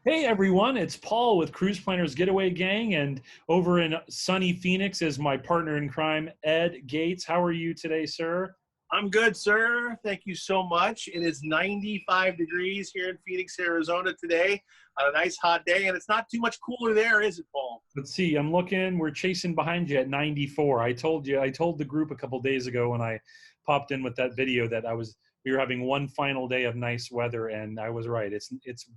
Hey everyone, it's Paul with Cruise Planners Getaway Gang, and over in sunny Phoenix is my partner in crime, Ed Gates. How are you today, sir? I'm good, sir. Thank you so much. It is 95 degrees here in Phoenix, Arizona today on a nice hot day, and it's not too much cooler there, is it, Paul? Let's see, I'm looking, we're chasing behind you at 94. I told the group a couple days ago when I popped in with that video that we were having one final day of nice weather, and I was right. It's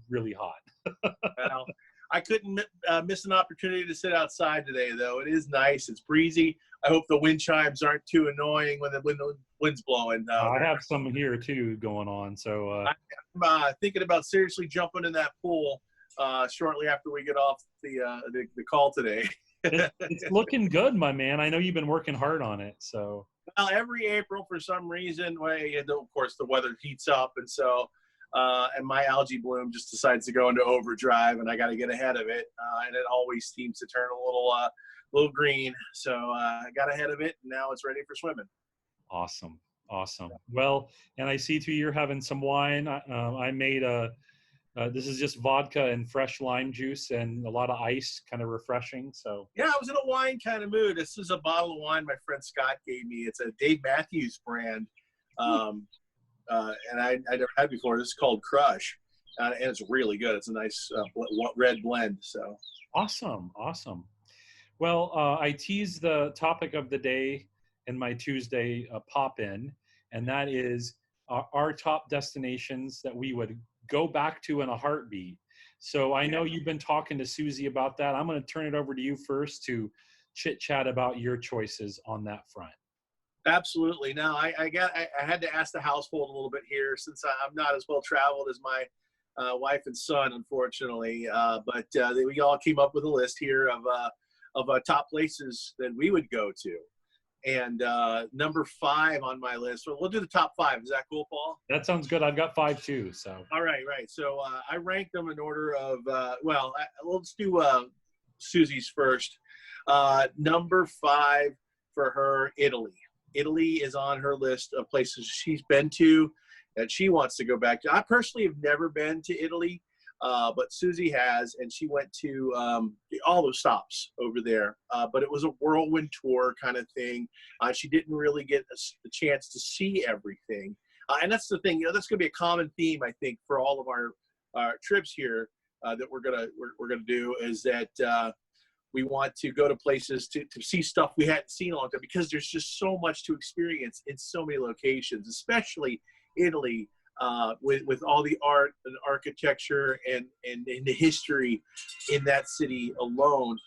really hot. Well, I couldn't miss an opportunity to sit outside today, though. It is nice. It's breezy. I hope the wind chimes aren't too annoying when the wind's blowing. I have some here too going on, so I'm thinking about seriously jumping in that pool shortly after we get off the call today. it's looking good, my man. I know you've been working hard on it, so. Well, every April, for some reason, of course, the weather heats up, and so and my algae bloom just decides to go into overdrive, and I got to get ahead of it, and it always seems to turn a little green. So I got ahead of it, and now it's ready for swimming. Awesome. Well, and I see too you're having some wine. I made this is just vodka and fresh lime juice and a lot of ice, kind of refreshing. So yeah, I was in a wine kind of mood. This is a bottle of wine my friend Scott gave me. It's a Dave Matthews brand, and I never had before. This is called Crush, and it's really good. It's a nice red blend. So awesome. Well, I teased the topic of the day in my Tuesday pop-in, and that is our top destinations that we would go back to in a heartbeat. So I know you've been talking to Susie about that. I'm going to turn it over to you first to chit chat about your choices on that front. Absolutely. Now I had to ask the household a little bit here since I'm not as well traveled as my wife and son, unfortunately. But we all came up with a list here of top places that we would go to. And number 5 on my list, well, we'll do the top 5. Is that cool, Paul? That sounds good. I've got 5 too. So. All right. So I ranked them in order of, let's do Susie's first. Number 5 for her, Italy. Italy is on her list of places she's been to that she wants to go back to. I personally have never been to Italy. But Susie has, and she went to all those stops over there. But it was a whirlwind tour kind of thing. She didn't really get the chance to see everything. And that's the thing, that's going to be a common theme, I think, for all of our trips here that we're gonna do is that we want to go to places to see stuff we hadn't seen in a long time because there's just so much to experience in so many locations, especially Italy. With all the art and architecture and the history in that city alone.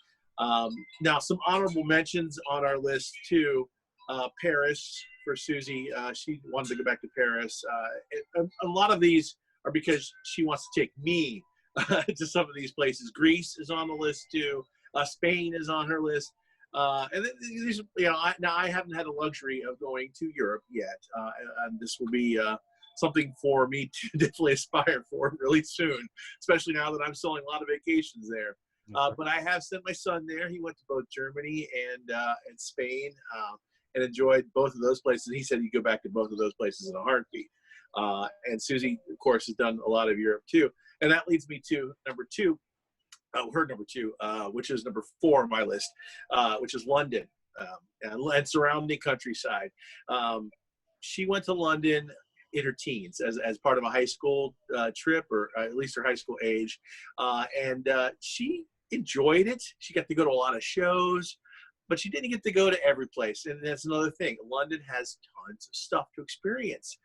Now, some honorable mentions on our list too. Paris for Susie. She wanted to go back to Paris. A lot of these are because she wants to take me to some of these places. Greece is on the list too. Spain is on her list. And these, I haven't had the luxury of going to Europe yet. And this will be something for me to definitely aspire for really soon, especially now that I'm selling a lot of vacations there. But I have sent my son there. He went to both Germany and Spain and enjoyed both of those places. He said he'd go back to both of those places in a heartbeat. And Susie, of course, has done a lot of Europe too. And that leads me to number 2, which is number 4 on my list, which is London and surrounding countryside. She went to London in her teens as part of a high school trip, or at least her high school age. And she enjoyed it. She got to go to a lot of shows, but she didn't get to go to every place. And that's another thing. London has tons of stuff to experience.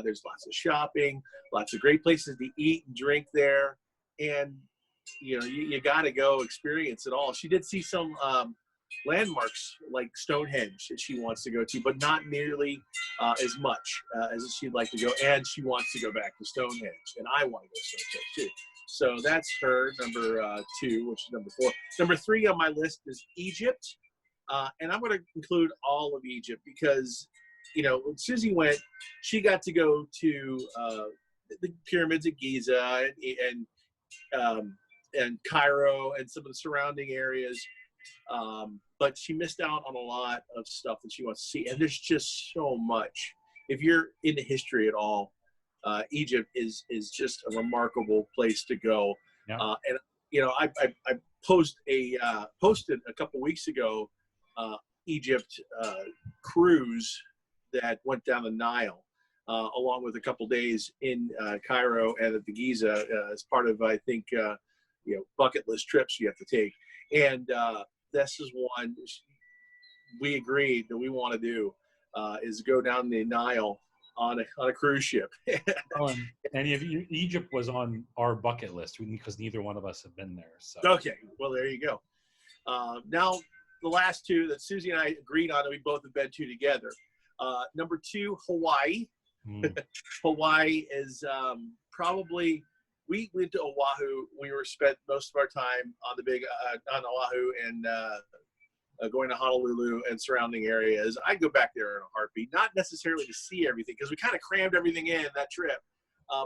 There's lots of shopping, lots of great places to eat and drink there. And, you got to go experience it all. She did see some landmarks like Stonehenge that she wants to go to, but not nearly as much as she'd like to go. And she wants to go back to Stonehenge, and I want to go to Stonehenge too. So that's her number 2, which is number 4. Number 3 on my list is Egypt, and I'm going to include all of Egypt because, when Susie went, she got to go to the pyramids at Giza and Cairo and some of the surrounding areas. But she missed out on a lot of stuff that she wants to see. And there's just so much. If you're into history at all, Egypt is just a remarkable place to go. Yeah. And I posted a couple weeks ago Egypt cruise that went down the Nile, along with a couple days in Cairo and at the Giza as part of, I think, bucket list trips you have to take. And this is one we agreed that we want to do, is go down the Nile on a cruise ship. Oh, and Egypt was on our bucket list because neither one of us have been there. So Okay, well, there you go. Now, the last two that Susie and I agreed on that we both have been to together. Number 2, Hawaii. Hawaii is probably, we went to Oahu. We spent most of our time on the big, on Oahu and going to Honolulu and surrounding areas. I'd go back there in a heartbeat, not necessarily to see everything because we kind of crammed everything in that trip,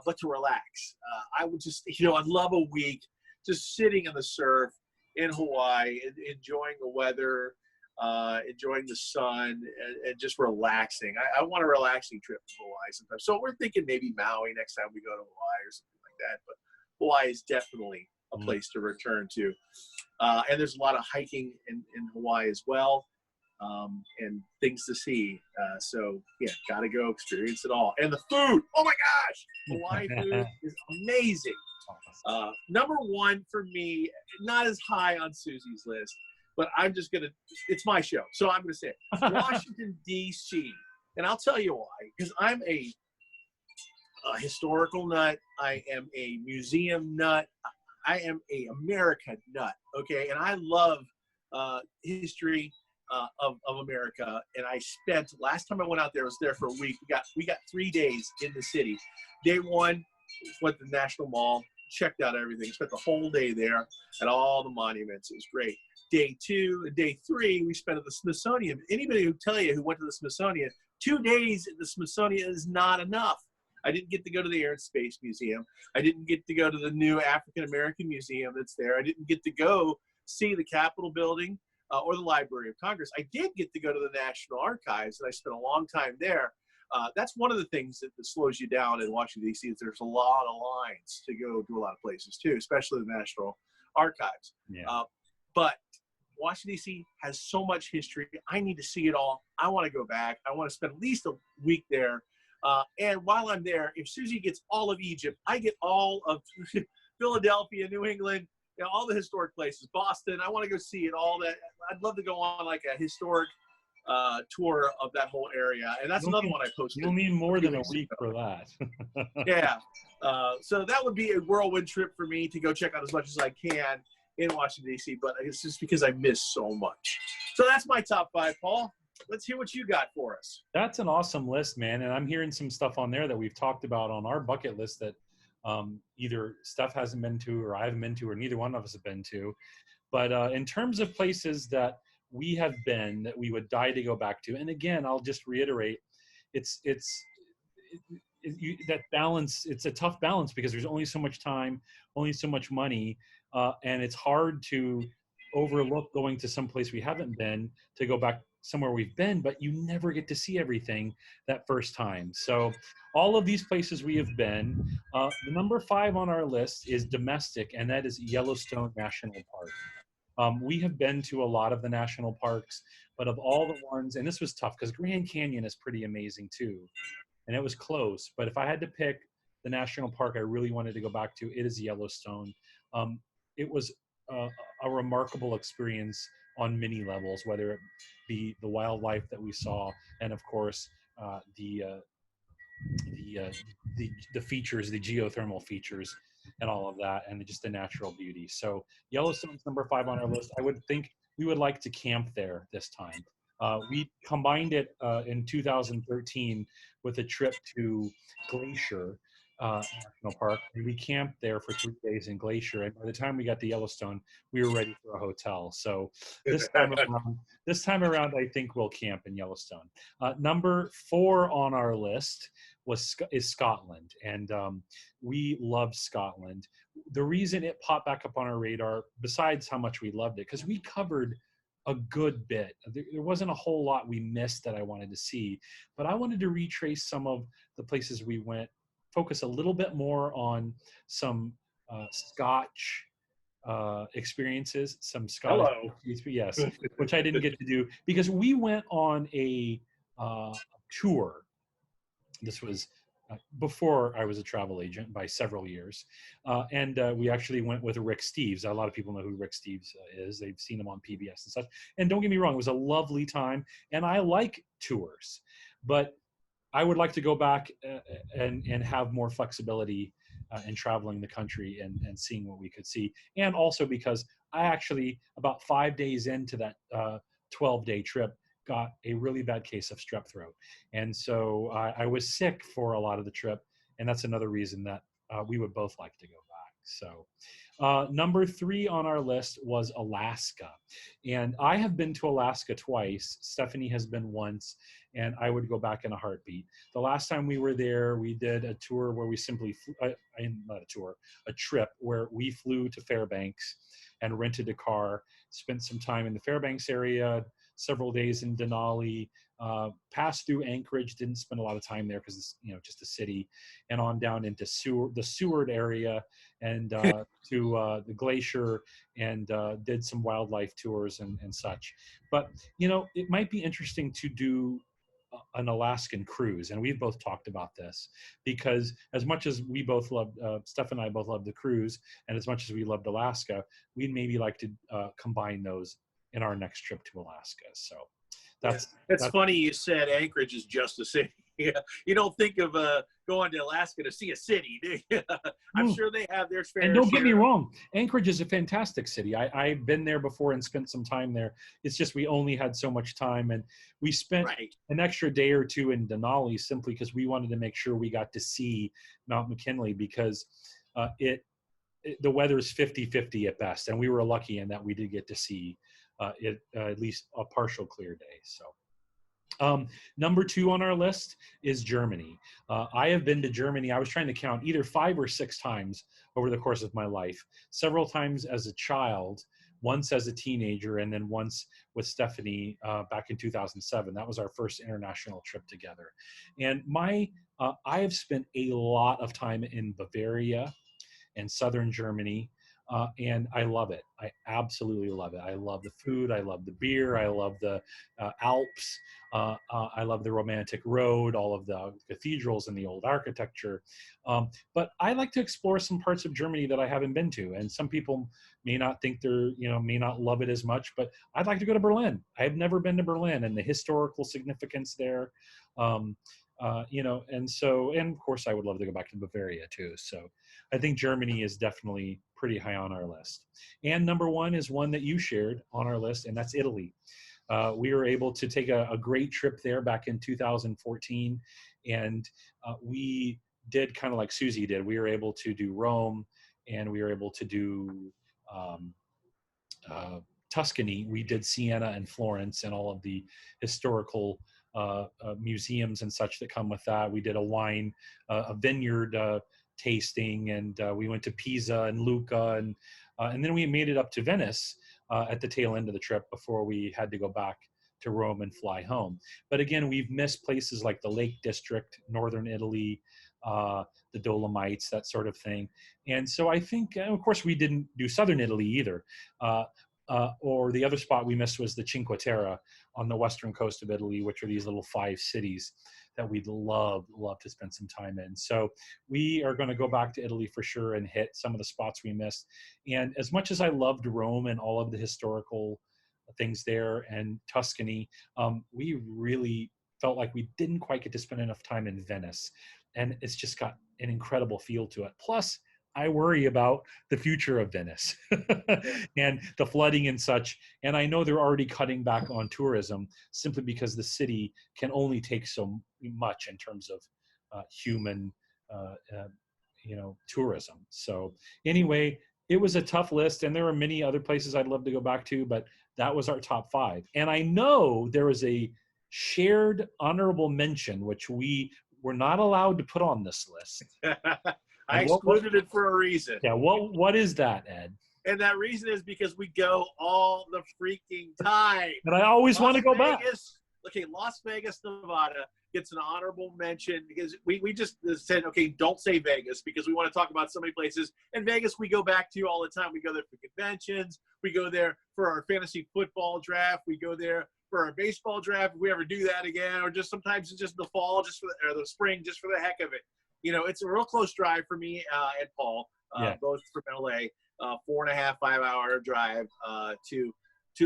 but to relax. I would just, I'd love a week just sitting in the surf in Hawaii, enjoying the weather, enjoying the sun, and just relaxing. I want a relaxing trip to Hawaii sometimes. So we're thinking maybe Maui next time we go to Hawaii or something like that. But Hawaii is definitely a place to return to. And there's a lot of hiking in Hawaii as well, and things to see. So, yeah, got to go experience it all. And the food, oh my gosh, Hawaii food is amazing. Number 1 for me, not as high on Susie's list, but I'm just going to, it's my show. So I'm going to say it. Washington, D.C. And I'll tell you why, because I'm a historical nut. I am a museum nut. I am a America nut, okay? And I love history of America. And I spent, last time I went out there, I was there for a week. We got 3 days in the city. Day 1, went to the National Mall, checked out everything, spent the whole day there at all the monuments. It was great. Day 2 and day 3, we spent at the Smithsonian. Anybody who tell you who went to the Smithsonian, 2 days at the Smithsonian is not enough. I didn't get to go to the Air and Space Museum. I didn't get to go to the new African American Museum that's there. I didn't get to go see the Capitol building or the Library of Congress. I did get to go to the National Archives, and I spent a long time there. That's one of the things that slows you down in Washington, D.C. is there's a lot of lines to go to a lot of places too, especially the National Archives. Yeah. But Washington, D.C. has so much history. I need to see it all. I want to go back. I want to spend at least a week there. And while I'm there, if Susie gets all of Egypt, I get all of Philadelphia, New England, all the historic places, Boston. I want to go see it all. That I'd love to go on like a historic tour of that whole area. And that's another one I posted. You'll need more than a week for that. Yeah. So that would be a whirlwind trip for me to go check out as much as I can in Washington, D.C., but it's just because I miss so much. So that's my top 5, Paul. Let's hear what you got for us. That's an awesome list, man. And I'm hearing some stuff on there that we've talked about on our bucket list that either Steph hasn't been to or I haven't been to or neither one of us have been to. But in terms of places that we have been that we would die to go back to, and again, I'll just reiterate, that balance, it's a tough balance because there's only so much time, only so much money, and it's hard to overlook going to some place we haven't been to go back somewhere we've been, but you never get to see everything that first time. So all of these places we have been, the number 5 on our list is domestic, and that is Yellowstone National Park. We have been to a lot of the national parks, but of all the ones, and this was tough because Grand Canyon is pretty amazing too, and it was close. But if I had to pick the national park I really wanted to go back to, it is Yellowstone. It was a remarkable experience on many levels, whether it be the wildlife that we saw, and of course the features, the geothermal features, and all of that, and just the natural beauty. So Yellowstone's number 5 on our list. I would think we would like to camp there this time. We combined it in 2013 with a trip to Glacier National Park, and we camped there for 3 days in Glacier. And by the time we got to Yellowstone, we were ready for a hotel. So this time around, I think we'll camp in Yellowstone. Number 4 on our list is Scotland, and we loved Scotland. The reason it popped back up on our radar, besides how much we loved it, because we covered a good bit. There wasn't a whole lot we missed that I wanted to see, but I wanted to retrace some of the places we went, focus a little bit more on some Scotch experiences, some Scottish, Hello. yes, which I didn't get to do because we went on a tour. This was before I was a travel agent by several years. And we actually went with Rick Steves. A lot of people know who Rick Steves is. They've seen him on PBS and such. And don't get me wrong, it was a lovely time. And I like tours, but I would like to go back and have more flexibility in traveling the country and seeing what we could see. And also because I actually, about 5 days into that 12-day trip, got a really bad case of strep throat. And so I was sick for a lot of the trip. And that's another reason that we would both like to go back. So number 3 on our list was Alaska. And I have been to Alaska twice. Stephanie has been once, and I would go back in a heartbeat. The last time we were there, we did a tour where we simply, not a tour, a trip where we flew to Fairbanks and rented a car, spent some time in the Fairbanks area, several days in Denali, passed through Anchorage, didn't spend a lot of time there because it's just a city, and on down into the Seward area and to the glacier, and did some wildlife tours and such. But it might be interesting to do an Alaskan cruise, and we've both talked about this because as much as we both loved, Steph and I both loved the cruise, and as much as we loved Alaska, we'd maybe like to combine those in our next trip to Alaska. So that's funny you said Anchorage is just a city. You don't think of going to Alaska to see a city, do you? I'm sure they have their fair share. And don't get me wrong, Anchorage is a fantastic city. I've been there before and spent some time there. It's just we only had so much time, and we spent an extra day or two in Denali simply because we wanted to make sure we got to see Mount McKinley because the weather is 50-50 at best, and we were lucky in that we did get to see at least a partial clear day. So number 2 on our list is Germany. I have been to Germany. I was trying to count either 5 or 6 times over the course of my life, several times as a child, once as a teenager, and then once with Stephanie back in 2007. That was our first international trip together. And I have spent a lot of time in Bavaria and southern Germany. And I love it. I absolutely love it. I love the food. I love the beer. I love the Alps. I love the romantic road, all of the cathedrals and the old architecture. But I like to explore some parts of Germany that I haven't been to. And some people may not think may not love it as much, but I'd like to go to Berlin. I've never been to Berlin, and the historical significance there. And of course I would love to go back to Bavaria too. So I think Germany is definitely pretty high on our list. And number 1 is one that you shared on our list, and that's Italy. We were able to take a great trip there back in 2014, and we did kind of like Susie did. We were able to do Rome, and we were able to do Tuscany. We did Siena and Florence and all of the historical museums and such that come with that. We did a vineyard tasting, and we went to Pisa and Lucca, and then we made it up to Venice at the tail end of the trip before we had to go back to Rome and fly home. But again, we've missed places like the Lake District, northern Italy, the Dolomites, that sort of thing. And so I think, of course, we didn't do southern Italy either. Or the other spot we missed was the Cinque Terre on the western coast of Italy, which are these little 5 cities that we'd love to spend some time in. So we are going to go back to Italy for sure and hit some of the spots we missed. And as much as I loved Rome and all of the historical things there and Tuscany, we really felt like we didn't quite get to spend enough time in Venice. And it's just got an incredible feel to it. Plus, I worry about the future of Venice and the flooding and such. And I know they're already cutting back on tourism simply because the city can only take so much in terms of human, tourism. So anyway, it was a tough list, and there are many other places I'd love to go back to, but that was our top 5. And I know there was a shared honorable mention, which we were not allowed to put on this list. I excluded it for a reason. Yeah, what is that, Ed? And that reason is because we go all the freaking time. And I always want to go back. okay, Las Vegas, Nevada gets an honorable mention because we just said, okay, don't say Vegas because we want to talk about so many places. And Vegas, we go back to all the time. We go there for conventions. We go there for our fantasy football draft. We go there for our baseball draft, if we ever do that again, or just sometimes it's just the fall, just for or the spring, just for the heck of it. You know, it's a real close drive for me and Paul, both from LA, 4.5, 5-hour drive to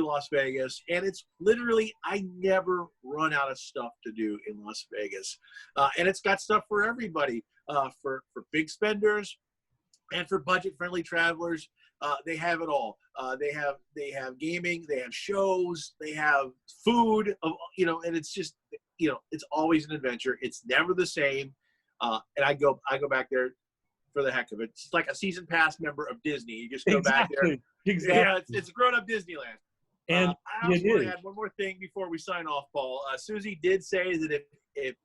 Las Vegas. And it's literally, I never run out of stuff to do in Las Vegas. And it's got stuff for everybody, for big spenders and for budget-friendly travelers. They have it all. They have gaming, they have shows, they have food, you know, and it's just, you know, it's always an adventure. It's never the same. And I go back there for the heck of it. It's like a season pass member of Disney. You just go back there. Exactly. Yeah, it's a grown-up Disneyland. And I also want to add one more thing before we sign off, Paul. Susie did say that if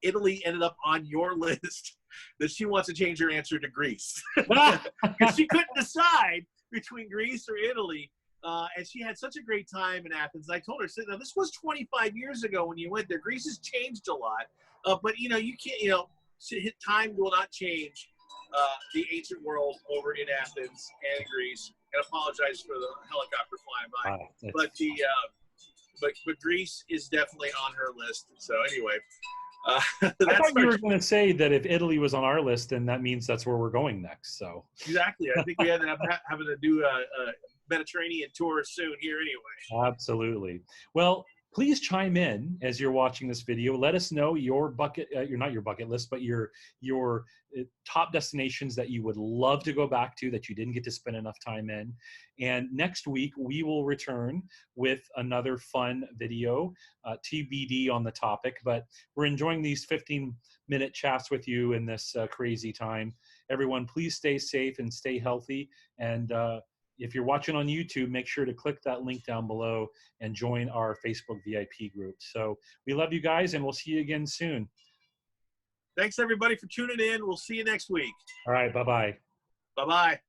Italy ended up on your list, that she wants to change her answer to Greece. Because she couldn't decide between Greece or Italy. And she had such a great time in Athens. I told her, now this was 25 years ago when you went there. Greece has changed a lot. But, you know, you can't, you know, time will not change the ancient world over in Athens and Greece. And apologize for the helicopter flying by. But Greece is definitely on her list. So anyway. I thought you were going to say that if Italy was on our list, then that means that's where we're going next. So exactly. I think we ended up having to do a Mediterranean tour soon here anyway. Absolutely. Well, please chime in as you're watching this video. Let us know your bucket, not your bucket list, but your top destinations that you would love to go back to that you didn't get to spend enough time in. And next week, we will return with another fun video, TBD on the topic. But we're enjoying these 15-minute chats with you in this crazy time. Everyone, please stay safe and stay healthy. And if you're watching on YouTube, make sure to click that link down below and join our Facebook VIP group. So we love you guys, and we'll see you again soon. Thanks, everybody, for tuning in. We'll see you next week. All right. Bye-bye. Bye-bye.